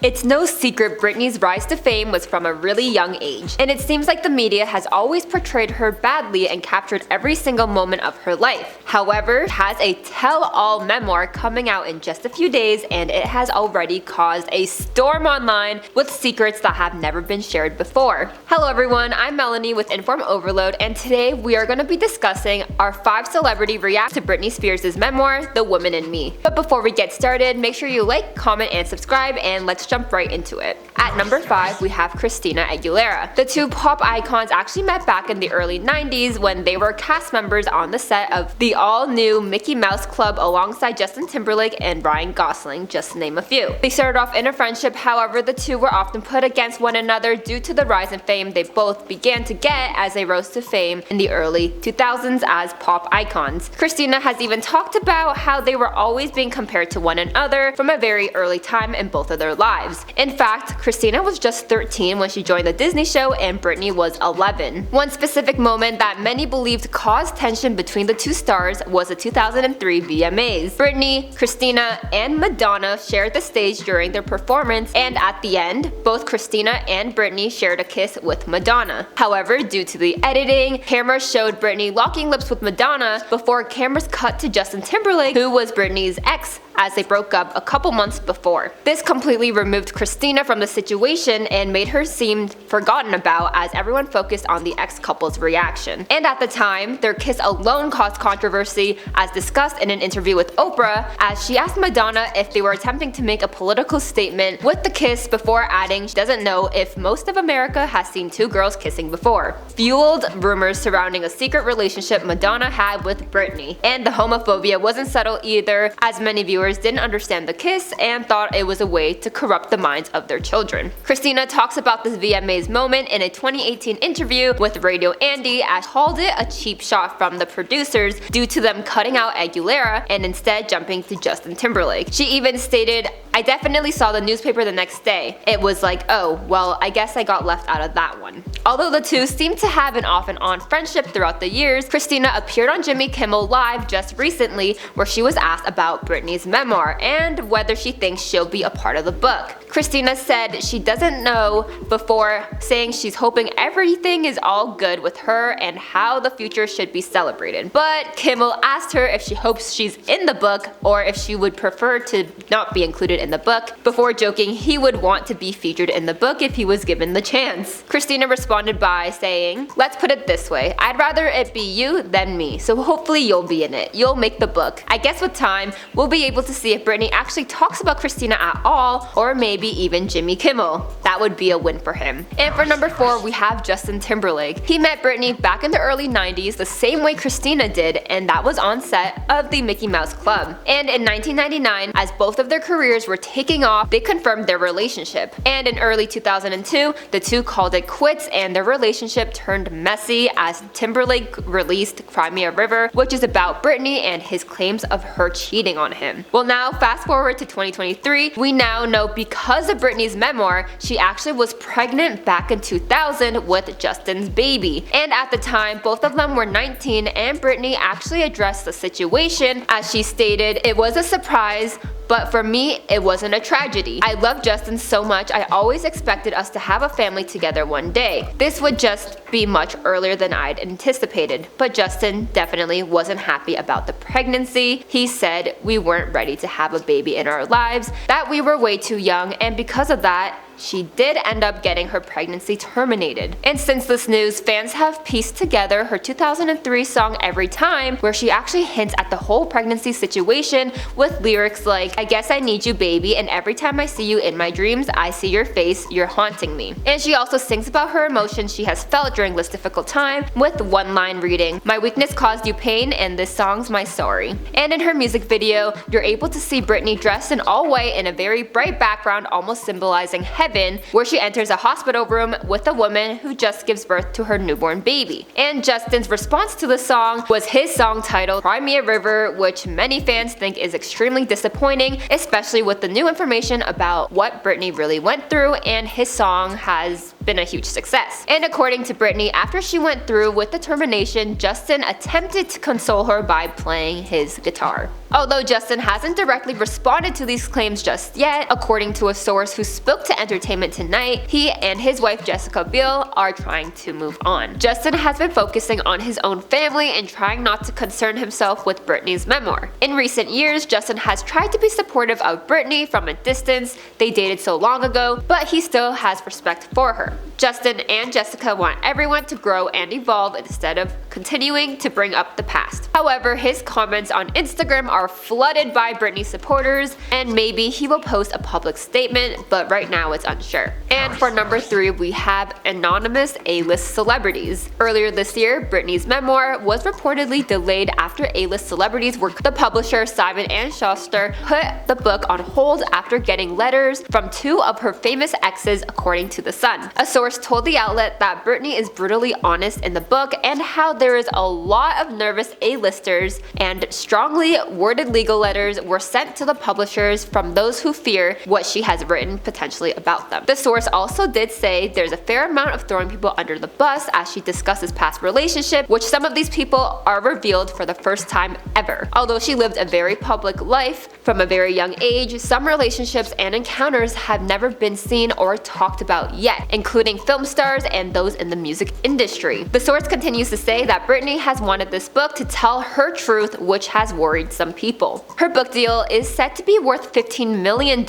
It's no secret Britney's rise to fame was from a really young age, and it seems like the media has always portrayed her badly and captured every single moment of her life. However, she has a tell-all memoir coming out in just a few days, and it has already caused a storm online with secrets that have never been shared before. Hello everyone, I'm Melanie with InformOverload, and today we are going to be discussing our 5 celebrity reacts to Britney Spears' memoir, The Woman in Me. But before we get started, make sure you like, comment, and subscribe, and let's jump right into it. At number 5, we have Christina Aguilera. The two pop icons actually met back in the early 90s when they were cast members on the set of the all-new Mickey Mouse Club alongside Justin Timberlake and Ryan Gosling, just to name a few. They started off in a friendship, however the two were often put against one another due to the rise in fame they both began to get as they rose to fame in the early 2000s as pop icons. Christina has even talked about how they were always being compared to one another from a very early time in both of their lives. In fact, Christina was just 13 when she joined the Disney show and Britney was 11. One specific moment that many believed caused tension between the two stars was the 2003 VMAs. Britney, Christina, and Madonna shared the stage during their performance, and at the end, both Christina and Britney shared a kiss with Madonna. However, due to the editing, cameras showed Britney locking lips with Madonna before cameras cut to Justin Timberlake, who was Britney's ex, as they broke up a couple months before. This completely removed Christina from the situation and made her seem forgotten about as everyone focused on the ex-couple's reaction. And at the time, their kiss alone caused controversy, as discussed in an interview with Oprah, as she asked Madonna if they were attempting to make a political statement with the kiss before adding she doesn't know if most of America has seen two girls kissing before. Fueled rumors surrounding a secret relationship Madonna had with Britney. And the homophobia wasn't subtle either, as many viewers didn't understand the kiss and thought it was a way to corrupt the minds of their children. Christina talks about this VMAs moment in a 2018 interview with Radio Andy, as she called it a cheap shot from the producers due to them cutting out Aguilera and instead jumping to Justin Timberlake. She even stated, "I definitely saw the newspaper the next day. It was like, oh, well, I guess I got left out of that one." Although the two seem to have an off and on friendship throughout the years, Christina appeared on Jimmy Kimmel Live just recently where she was asked about Britney's memoir and whether she thinks she'll be a part of the book. Christina said she doesn't know before saying she's hoping everything is all good with her and how the future should be celebrated. But Kimmel asked her if she hopes she's in the book or if she would prefer to not be included in the book, before joking he would want to be featured in the book if he was given the chance. Christina responded by saying, "Let's put it this way, I'd rather it be you than me, so hopefully you'll be in it. You'll make the book. I guess with time, we'll be able to see if Britney actually talks about Christina at all, or maybe even Jimmy Kimmel. That would be a win for him." And for number 4, we have Justin Timberlake. He met Britney back in the early 90s the same way Christina did, and that was on set of the Mickey Mouse Club. And in 1999, as both of their careers were taking off, they confirmed their relationship. And in early 2002, the two called it quits and their relationship turned messy as Timberlake released Cry Me a River, which is about Britney and his claims of her cheating on him. Well, now fast forward to 2023, we now know because of Britney's memoir, she actually was pregnant back in 2000 with Justin's baby. And at the time, both of them were 19, and Britney actually addressed the situation as she stated, "It was a surprise, but for me, it wasn't a tragedy. I love Justin so much, I always expected us to have a family together one day. This would just be much earlier than I'd anticipated, but Justin definitely wasn't happy about the pregnancy. He said we weren't ready to have a baby in our lives, that we were way too young, and because of that, she did end up getting her pregnancy terminated." And since this news, fans have pieced together her 2003 song Every Time, where she actually hints at the whole pregnancy situation with lyrics like, "I guess I need you baby, and every time I see you in my dreams, I see your face, you're haunting me." And she also sings about her emotions she has felt during this difficult time with one line reading, "My weakness caused you pain and this song's my story." And in her music video, you're able to see Britney dressed in all white in a very bright background, almost symbolizing heaven, where she enters a hospital room with a woman who just gives birth to her newborn baby. And Justin's response to the song was his song titled Cry Me a River, which many fans think is extremely disappointing, especially with the new information about what Britney really went through, and his song has been a huge success. And according to Britney, after she went through with the termination, Justin attempted to console her by playing his guitar. Although Justin hasn't directly responded to these claims just yet, according to a source who spoke to Entertainment Tonight, he and his wife Jessica Biel are trying to move on. Justin has been focusing on his own family and trying not to concern himself with Britney's memoir. In recent years, Justin has tried to be supportive of Britney from a distance. They dated so long ago, but he still has respect for her. Justin and Jessica want everyone to grow and evolve instead of continuing to bring up the past. However, his comments on Instagram are flooded by Britney supporters, and maybe he will post a public statement, but right now it's unsure. And for number 3, we have anonymous A-list celebrities. Earlier this year, Britney's memoir was reportedly delayed after A-list celebrities were the publisher Simon & Schuster put the book on hold after getting letters from 2 of her famous exes, according to The Sun. A source told the outlet that Britney is brutally honest in the book and how there is a lot of nervous A-listers and strongly worded legal letters were sent to the publishers from those who fear what she has written potentially about them. The source also did say there's a fair amount of throwing people under the bus as she discusses past relationship, which some of these people are revealed for the first time ever. Although she lived a very public life from a very young age, some relationships and encounters have never been seen or talked about yet, including film stars and those in the music industry. The source continues to say that Britney has wanted this book to tell her truth, which has worried some people. Her book deal is set to be worth $15 million,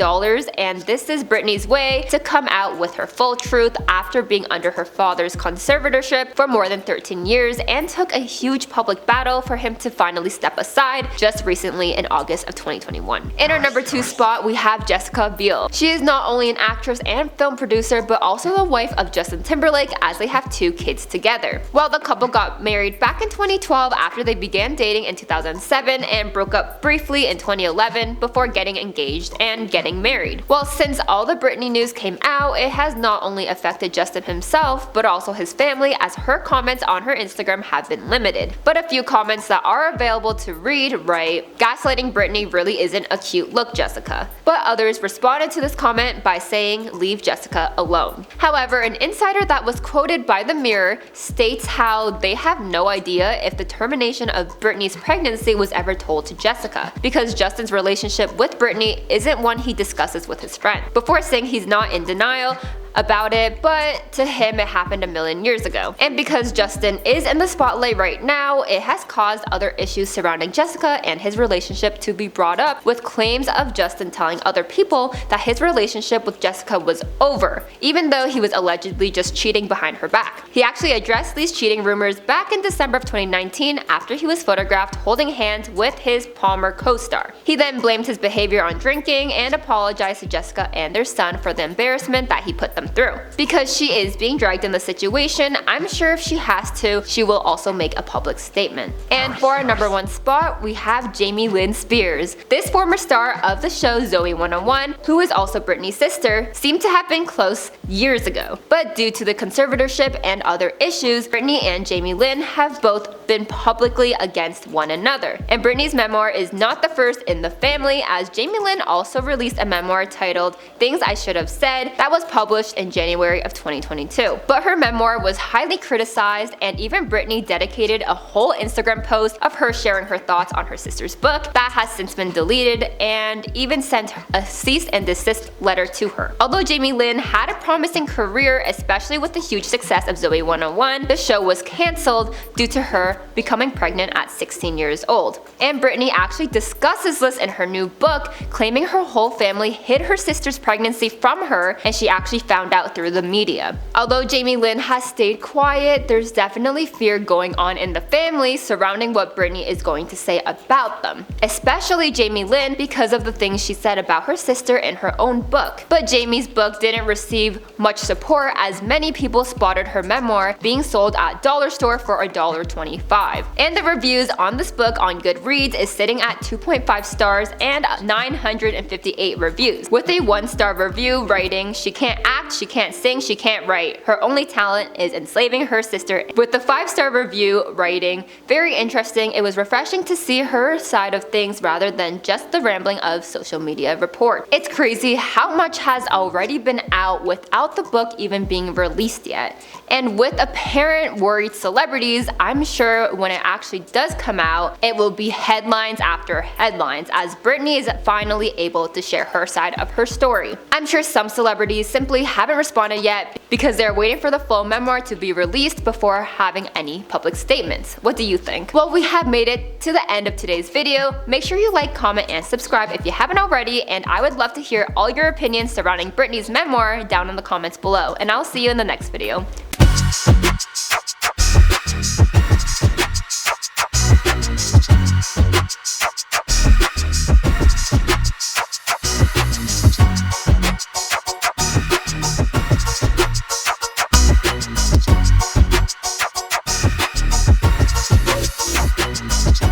and this is Britney's way to come out with her full truth after being under her father's conservatorship for more than 13 years and took a huge public battle for him to finally step aside just recently in August of 2021. In our number 2 spot, we have Jessica Biel. She is not only an actress and film producer, but also the wife of Justin Timberlake, as they have 2 kids together. While the couple got married back in 2012 after they began dating in 2007 and broke up briefly in 2011 before getting engaged and getting married. Well, since all the Britney news came out, it has not only affected Justin himself, but also his family, as her comments on her Instagram have been limited. But a few comments that are available to read write, "Gaslighting Britney really isn't a cute look, Jessica." But others responded to this comment by saying, "Leave Jessica alone." However, an insider that was quoted by The Mirror states how they have no idea if the termination of Britney's pregnancy was ever told to Jessica, because Justin's relationship with Britney isn't one he discusses with his friend, before saying he's not in denial about it, but to him it happened a million years ago. And because Justin is in the spotlight right now, it has caused other issues surrounding Jessica and his relationship to be brought up, with claims of Justin telling other people that his relationship with Jessica was over, even though he was allegedly just cheating behind her back. He actually addressed these cheating rumors back in December of 2019 after he was photographed holding hands with his Palmer co-star. He then blamed his behavior on drinking and apologized to Jessica and their son for the embarrassment that he put them through. Because she is being dragged in the situation, I'm sure if she has to, she will also make a public statement. And for our number 1 spot, we have Lynne Spears. This former star of the show Zoey 101, who is also Britney's sister, seemed to have been close years ago. But due to the conservatorship and other issues, Britney and Lynne have both been publicly against one another. And Britney's memoir is not the first in the family, as Lynne also released a memoir titled Things I Should Have Said that was published in January of 2022. But her memoir was highly criticized, and even Britney dedicated a whole Instagram post of her sharing her thoughts on her sister's book that has since been deleted, and even sent a cease and desist letter to her. Although Lynne had a promising career, especially with the huge success of Zoey 101, the show was cancelled due to her becoming pregnant at 16 years old. And Britney actually discusses this in her new book, claiming her whole family hid her sister's pregnancy from her, and she actually found out through the media. Although Lynne has stayed quiet, there's definitely fear going on in the family surrounding what Britney is going to say about them, especially Lynne, because of the things she said about her sister in her own book. But Jamie's book didn't receive much support, as many people spotted her memoir being sold at dollar store for $1.25. And the reviews on this book on Goodreads is sitting at 2.5 stars and 958 reviews, with a 1-star review writing, "She can't act act, she can't sing, she can't write. Her only talent is enslaving her sister. With the 5-star review writing, very interesting. It was refreshing to see her side of things rather than just the rambling of social media report. It's crazy how much has already been out without the book even being released yet. And with apparent worried celebrities, I'm sure when it actually does come out, it will be headlines after headlines as Britney is finally able to share her side of her story. I'm sure some celebrities simply haven't responded yet because they're waiting for the full memoir to be released before having any public statements. What do you think? Well, we have made it to the end of today's video. Make sure you like, comment, and subscribe if you haven't already, and I would love to hear all your opinions surrounding Britney's memoir down in the comments below, and I'll see you in the next video.